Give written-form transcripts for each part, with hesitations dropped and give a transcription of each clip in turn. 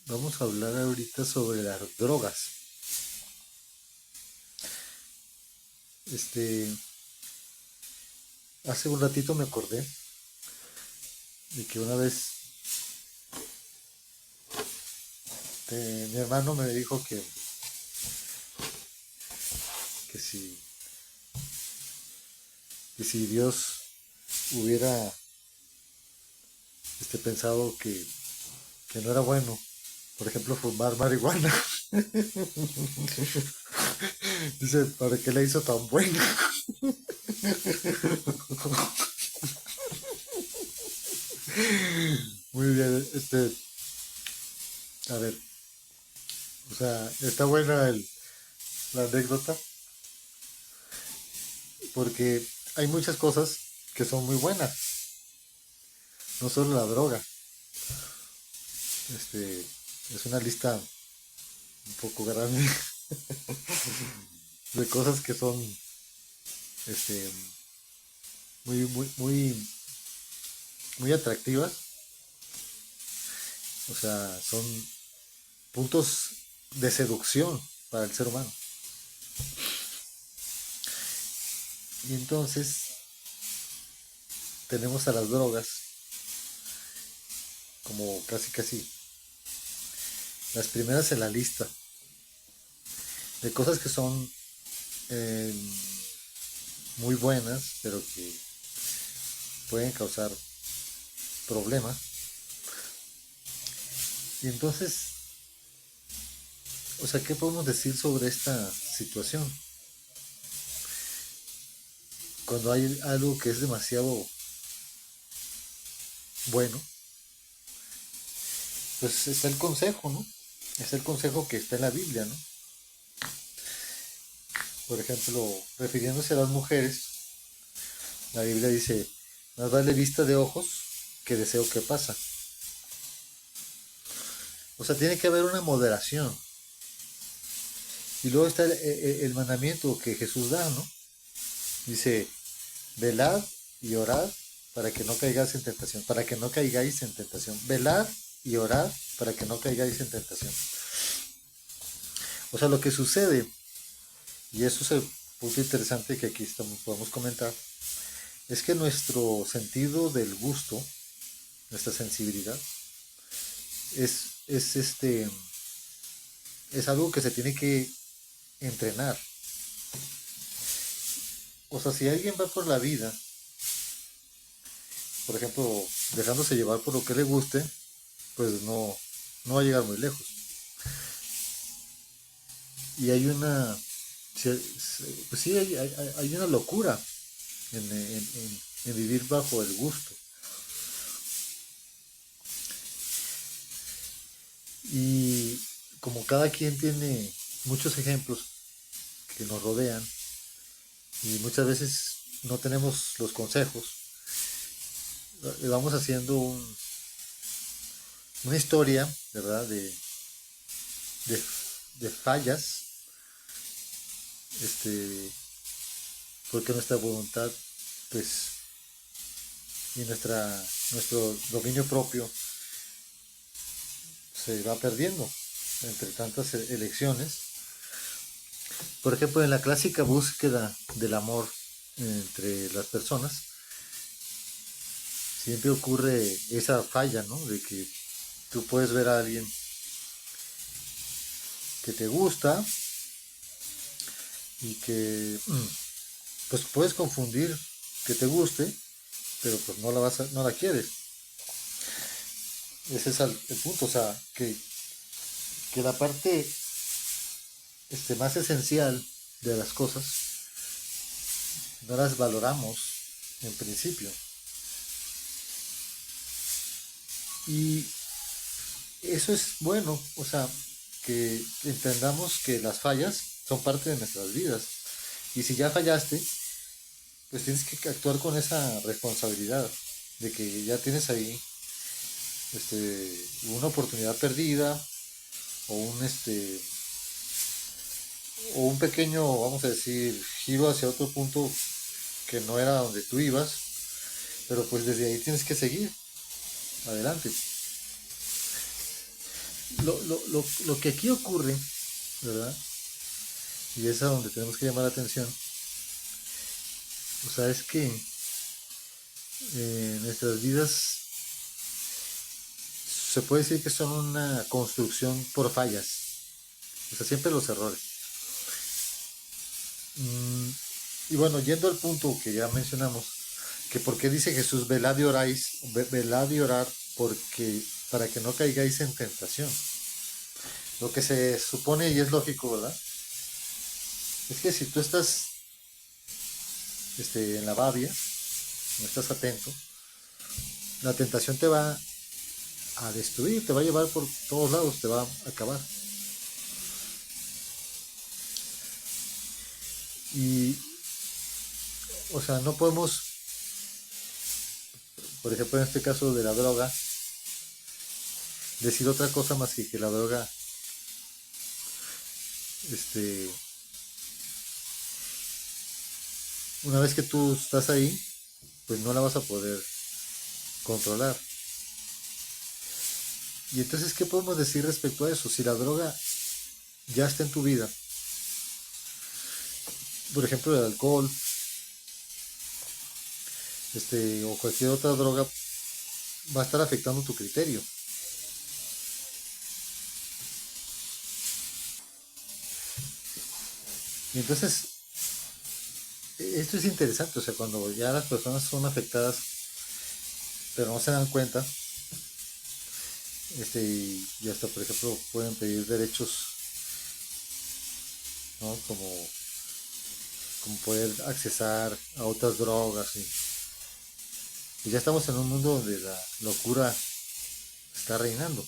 Vamos a hablar ahorita sobre las drogas. Este, Hace un ratito me acordé de que una vez mi hermano me dijo que si, que si Dios hubiera pensado que no era bueno, por ejemplo, fumar marihuana. Dice, ¿para qué la hizo tan buena? Muy bien, a ver, o sea, está buena la anécdota porque hay muchas cosas que son muy buenas, no solo la droga. Este, es una lista un poco grande de cosas que son este, muy atractivas. O sea, son puntos de seducción para el ser humano. Y entonces tenemos a las drogas como casi las primeras en la lista de cosas que son eh, muy buenas, pero que pueden causar problemas. Y entonces, o sea, ¿qué podemos decir sobre esta situación? Cuando hay algo que es demasiado bueno, pues está el consejo, ¿no? Es el consejo que está en la Biblia, ¿no? Por ejemplo, refiriéndose a las mujeres, la Biblia dice, más vale vista de ojos que deseo que pasa. O sea, tiene que haber una moderación. Y luego está el mandamiento que Jesús da, ¿no? Dice, velad y orad para que no caigáis en tentación, para que no caigáis en tentación. Velad y orad para que no caigáis en tentación. O sea, lo que sucede, y eso es el punto interesante que aquí podemos comentar, es que nuestro sentido del gusto, nuestra sensibilidad, es, es, este, es algo que se tiene que entrenar. O sea, si alguien va por la vida, por ejemplo, dejándose llevar por lo que le guste, pues no va a llegar muy lejos. Y hay una, pues sí, hay una locura en vivir bajo el gusto. Y como cada quien tiene muchos ejemplos que nos rodean y muchas veces no tenemos los consejos, vamos haciendo una historia, ¿verdad? De, de fallas, este, porque nuestra voluntad, pues, y nuestro dominio propio se va perdiendo entre tantas elecciones. Por ejemplo, en la clásica búsqueda del amor entre las personas, siempre ocurre esa falla, ¿no? De que tú puedes ver a alguien que te gusta y que pues puedes confundir que te guste, pero pues no la quieres. Ese es el punto, o sea, que la parte más esencial de las cosas no las valoramos en principio. Y eso es bueno, o sea, que entendamos que las fallas son parte de nuestras vidas. Y si ya fallaste, pues tienes que actuar con esa responsabilidad de que ya tienes ahí una oportunidad perdida o o un pequeño, vamos a decir, giro hacia otro punto que no era donde tú ibas, pero pues desde ahí tienes que seguir adelante. Lo que aquí ocurre, ¿verdad? Y es a donde tenemos que llamar la atención. O sea, es que nuestras vidas se puede decir que son una construcción por fallas. O sea, siempre los errores. Mm, y bueno, yendo al punto que ya mencionamos, que por qué dice Jesús, velad y oráis, velad y orar, porque para que no caigáis en tentación. Lo que se supone, y es lógico, ¿verdad? Es que si tú estás en la babia, no estás atento, la tentación te va a destruir, te va a llevar por todos lados, te va a acabar. Y, o sea, no podemos, por ejemplo, en este caso de la droga, decir otra cosa más que la droga, este, una vez que tú estás ahí, pues no la vas a poder controlar. Y entonces, ¿qué podemos decir respecto a eso? Si la droga ya está en tu vida, por ejemplo, el alcohol, o cualquier otra droga, va a estar afectando tu criterio. Y entonces, esto es interesante, o sea, cuando ya las personas son afectadas, pero no se dan cuenta, y hasta, por ejemplo, pueden pedir derechos, ¿no? Como poder accesar a otras drogas. Y ya estamos en un mundo donde la locura está reinando.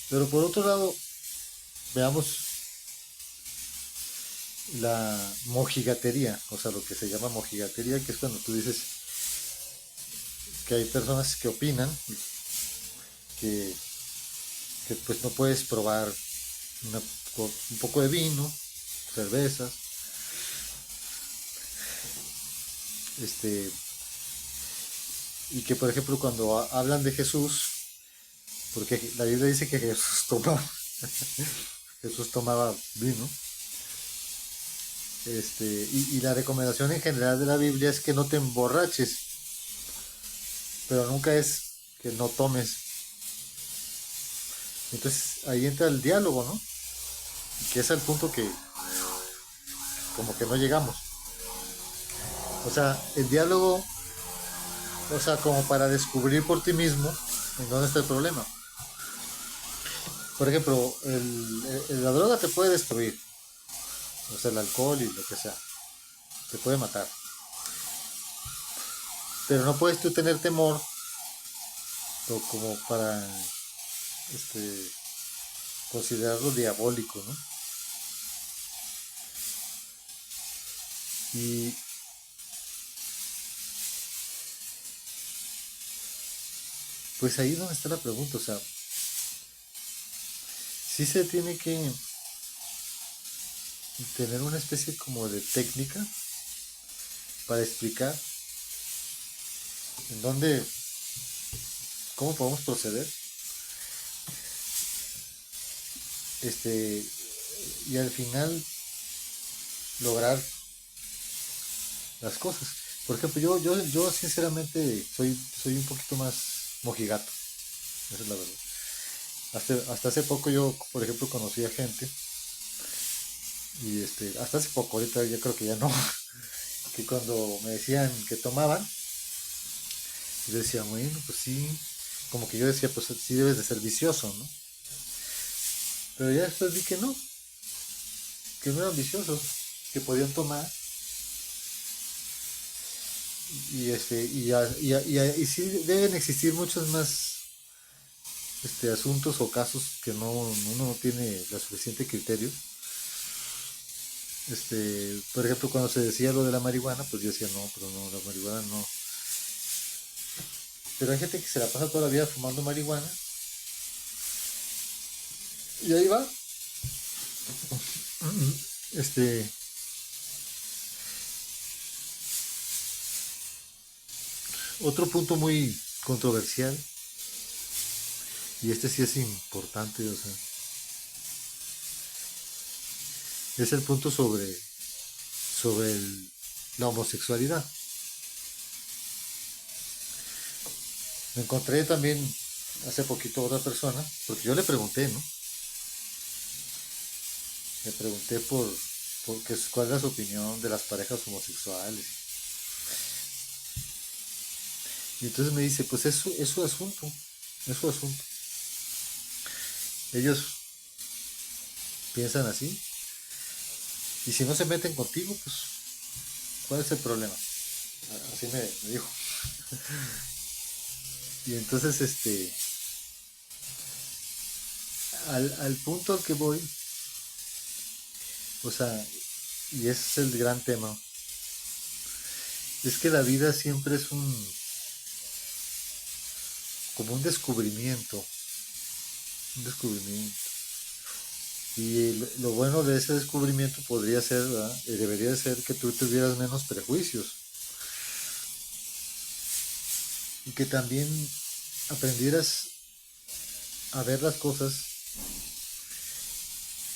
Pero por otro lado, veamos la mojigatería, o sea, lo que se llama mojigatería, que es cuando tú dices que hay personas que opinan que, que pues no puedes probar un poco de vino, cervezas, este, y que por ejemplo cuando hablan de Jesús, porque la Biblia dice que Jesús tomaba vino, y la recomendación en general de la Biblia es que no te emborraches, pero nunca es que no tomes. Entonces ahí entra el diálogo, ¿no? Y que es el punto que como que no llegamos. O sea, el diálogo, o sea, como para descubrir por ti mismo en dónde está el problema. Por ejemplo, la droga te puede destruir, o sea, el alcohol y lo que sea, te puede matar. Pero no puedes tú tener temor o como para este, considerarlo diabólico, ¿no? Y pues ahí es donde está la pregunta, o sea, sí se tiene que tener una especie como de técnica para explicar en dónde, cómo podemos proceder, este, y al final lograr las cosas. Por ejemplo, yo sinceramente soy un poquito más mojigato, esa es la verdad. Hasta hace poco yo, por ejemplo, conocí a gente, y hasta hace poco, ahorita yo creo que ya no, que cuando me decían que tomaban, yo decía, bueno, pues sí, como que yo decía, pues sí debes de ser vicioso, ¿no? Pero ya después vi que no eran viciosos, que podían tomar, y sí deben existir muchos más asuntos o casos que uno no tiene la suficiente criterio. Por ejemplo, cuando se decía lo de la marihuana, pues yo decía, no, pero no, la marihuana no. Pero hay gente que se la pasa toda la vida fumando marihuana, y ahí va. Este, Otro punto muy controversial Y este sí es importante, o sea, es el punto sobre la homosexualidad. Me encontré también hace poquito a otra persona, porque yo le pregunté, ¿no? Le pregunté cuál era su opinión de las parejas homosexuales. Y entonces me dice, pues es su asunto, es su asunto. Ellos piensan así, y si no se meten contigo, pues, ¿cuál es el problema? Así me dijo. Y entonces, al punto al que voy, o sea, y ese es el gran tema, es que la vida siempre es como un descubrimiento. Y lo bueno de ese descubrimiento podría ser, ¿verdad? Debería de ser que tú tuvieras menos prejuicios y que también aprendieras a ver las cosas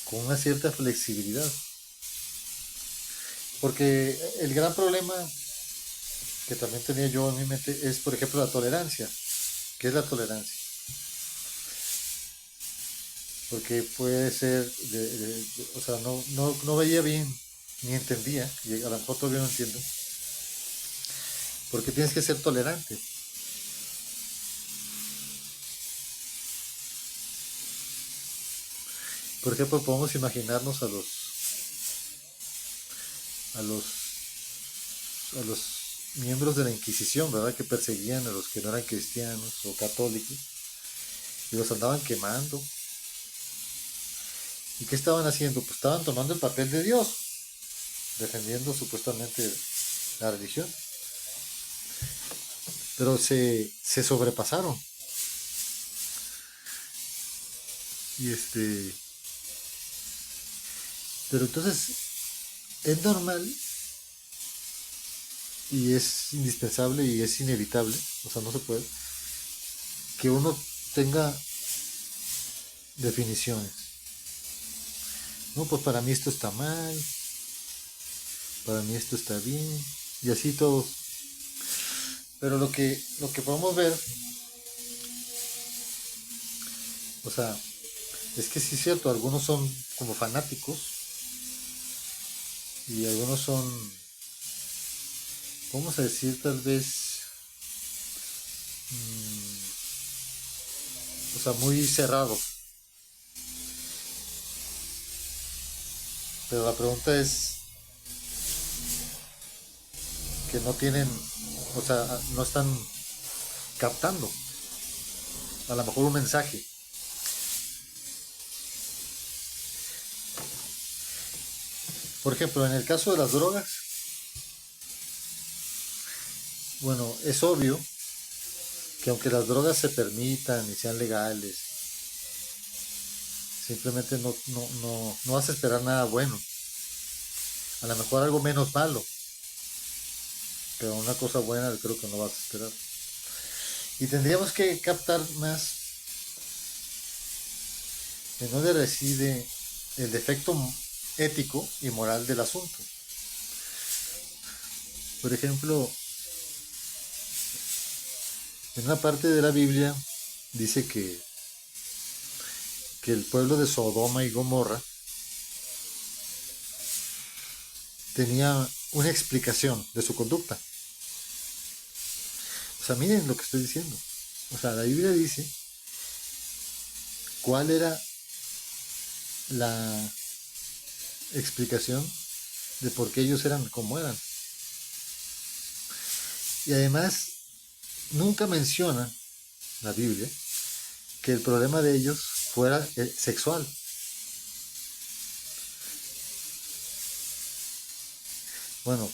con una cierta flexibilidad. Porque el gran problema que también tenía yo en mi mente es, por ejemplo, la tolerancia. ¿Qué es la tolerancia? Porque puede ser, o sea, no veía bien, ni entendía, y a lo mejor todavía no entiendo, porque tienes que ser tolerante. Por ejemplo, podemos imaginarnos a los, a los miembros de la Inquisición, ¿verdad? Que perseguían a los que no eran cristianos o católicos y los andaban quemando. ¿Y qué estaban haciendo? Pues estaban tomando el papel de Dios, defendiendo supuestamente la religión. Pero se sobrepasaron. Y pero entonces es normal y es indispensable y es inevitable, o sea, no se puede, que uno tenga definiciones. No, pues para mí esto está mal, para mí esto está bien, y así todos. Pero lo que podemos ver, o sea, es que sí es cierto, algunos son como fanáticos y algunos son, vamos a decir, tal vez, o sea, muy cerrados. Pero la pregunta es que no tienen, o sea, no están captando a lo mejor un mensaje. Por ejemplo, en el caso de las drogas, bueno, es obvio que aunque las drogas se permitan y sean legales, simplemente no vas a esperar nada bueno. A lo mejor algo menos malo, pero una cosa buena creo que no vas a esperar. Y tendríamos que captar más en dónde reside el defecto ético y moral del asunto. Por ejemplo, en una parte de la Biblia dice que el pueblo de Sodoma y Gomorra tenía una explicación de su conducta. O sea, miren lo que estoy diciendo. O sea, la Biblia dice cuál era la explicación de por qué ellos eran como eran. Y además, nunca menciona la Biblia que el problema de ellos fuera sexual. Bueno,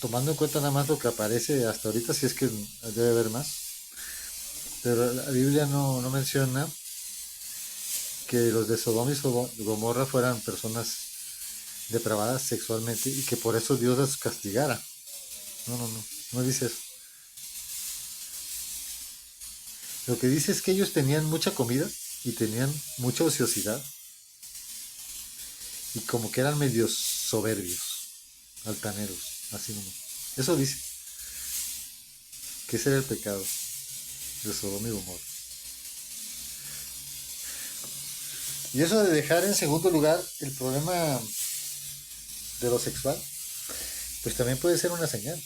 tomando en cuenta nada más lo que aparece hasta ahorita, si es que debe haber más, pero la Biblia no menciona que los de Sodoma y Gomorra fueran personas depravadas sexualmente y que por eso Dios las castigara. No dice eso. Lo que dice es que ellos tenían mucha comida y tenían mucha ociosidad y como que eran medios soberbios, altaneros, así nomás. Eso dice que ese era el pecado de Sodoma y Gomorra. Y eso de dejar en segundo lugar el problema de lo sexual, pues también puede ser una señal.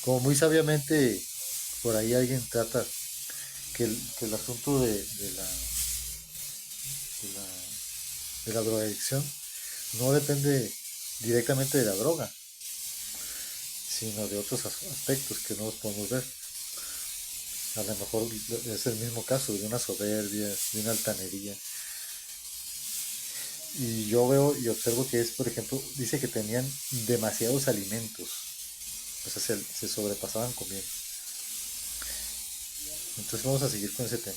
Como muy sabiamente por ahí alguien trata que el asunto de la, de la drogadicción no depende directamente de la droga, sino de otros aspectos que no los podemos ver. A lo mejor es el mismo caso de una soberbia, de una altanería. Y yo veo y observo que es, por ejemplo, dice que tenían demasiados alimentos, o sea, se sobrepasaban comiendo. Entonces vamos a seguir con ese tema.